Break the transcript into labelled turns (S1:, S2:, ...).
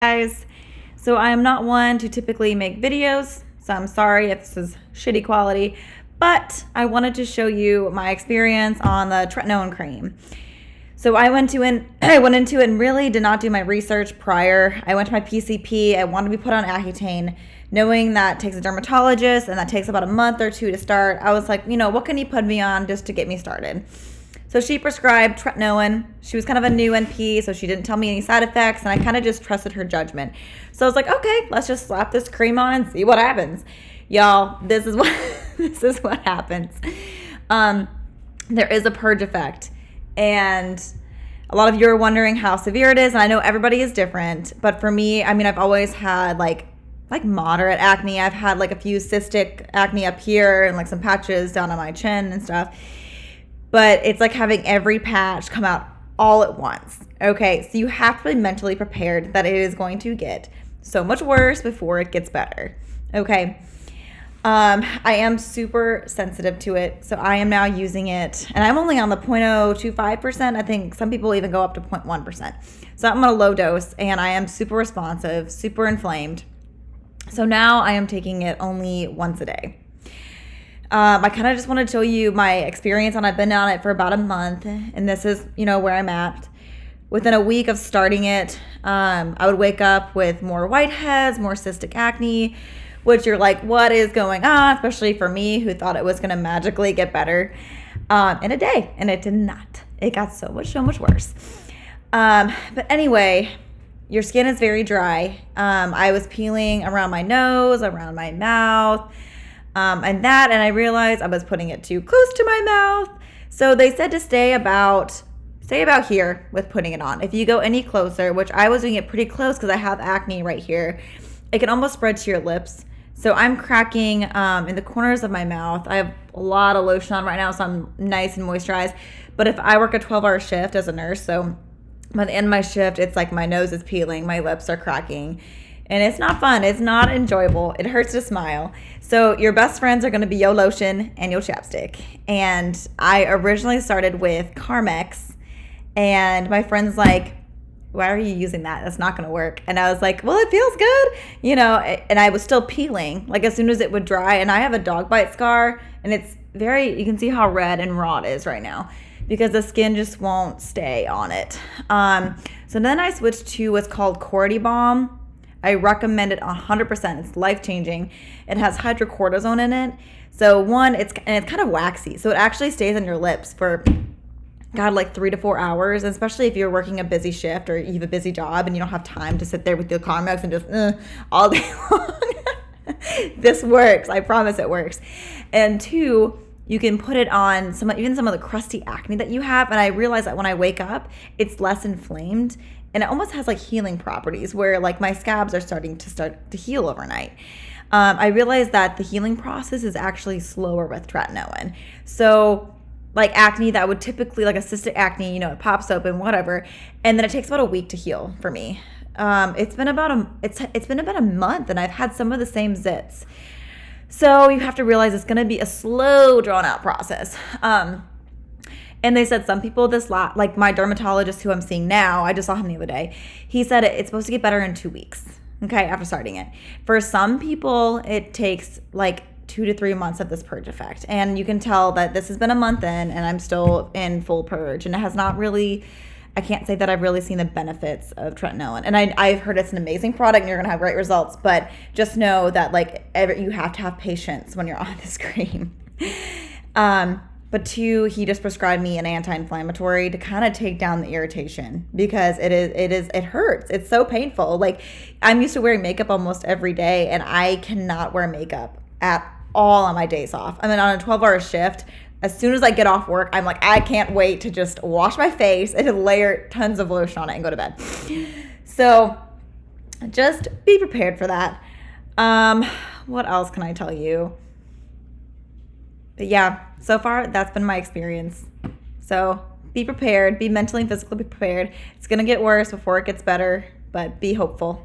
S1: Guys, so I am not one to typically make videos, so I'm sorry if this is shitty quality, but I wanted to show you my experience on the Tretinoin cream. So I went into it and really did not do my research prior. I went to my PCP. I wanted to be put on Accutane, knowing that takes a dermatologist and that takes about a month or two to start. I was like, what can you put me on just to get me started? So she prescribed Tretinoin. She was kind of a new NP, so she didn't tell me any side effects, and I kind of just trusted her judgment. So I was like, okay, let's just slap this cream on and see what happens. Y'all, this is what happens. There is a purge effect, and a lot of you are wondering how severe it is, and I know everybody is different, but for me, I've always had like moderate acne. I've had like a few cystic acne up here and like some patches down on my chin and stuff. But it's like having every patch come out all at once. Okay, so you have to be mentally prepared that it is going to get so much worse before it gets better. Okay, I am super sensitive to it, so I am now using it, and I'm only on the 0.025%. I think some people even go up to 0.1%. So I'm on a low dose, and I am super responsive, super inflamed. So now I am taking it only once a day. I kind of just want to show you my experience, and I've been on it for about a month, and this is, where I'm at. Within a week of starting it, I would wake up with more whiteheads, more cystic acne, which you're like, what is going on? Especially for me, who thought it was going to magically get better in a day, and it did not. It got so much worse. But anyway, your skin is very dry. I was peeling around my nose, around my mouth, and I realized I was putting it too close to my mouth. So they said to stay about here with putting it on. If you go any closer, which I was doing it pretty close because I have acne right here, it can almost spread to your lips. So I'm cracking in the corners of my mouth. I have a lot of lotion on right now, so I'm nice and moisturized. But if I work a 12-hour shift as a nurse, so by the end of my shift, it's like my nose is peeling, my lips are cracking. And it's not fun. It's not enjoyable. It hurts to smile. So your best friends are going to be your lotion and your chapstick. And I originally started with Carmex, and my friend's like, why are you using that? That's not going to work. And I was like, well, it feels good, and I was still peeling like as soon as it would dry. And I have a dog bite scar, and it's you can see how red and raw it is right now because the skin just won't stay on it. So then I switched to what's called Cortibalm. I recommend it 100%. It's life-changing. It has hydrocortisone in it. So it's kind of waxy. So it actually stays on your lips for, like 3 to 4 hours, especially if you're working a busy shift or you have a busy job and you don't have time to sit there with your Carmex and just all day long. This works. I promise it works. And 2, you can put it on even some of the crusty acne that you have. And I realize that when I wake up, it's less inflamed. And it almost has like healing properties where like my scabs are starting to heal overnight. I realized that the healing process is actually slower with Tretinoin. So like acne that would typically, like a cystic acne, it pops open, whatever. And then it takes about a week to heal for me. It's been about a month, and I've had some of the same zits. So you have to realize it's going to be a slow, drawn out process. And they said some people like my dermatologist who I'm seeing now, I just saw him the other day. He said it's supposed to get better in 2 weeks, okay, after starting it. For some people, it takes like 2 to 3 months of this purge effect. And you can tell that this has been a month in, and I'm still in full purge. And it has not really, I can't say that I've really seen the benefits of Tretinoin. And I've heard it's an amazing product and you're going to have great results. But just know that you have to have patience when you're on this cream. But 2, he just prescribed me an anti-inflammatory to kind of take down the irritation because it hurts. It's so painful. Like I'm used to wearing makeup almost every day, and I cannot wear makeup at all on my days off. On a 12-hour shift, as soon as I get off work, I'm like, I can't wait to just wash my face and layer tons of lotion on it and go to bed. So just be prepared for that. What else can I tell you? But yeah, so far that's been my experience. So be prepared, be mentally and physically prepared. It's going to get worse before it gets better, but be hopeful.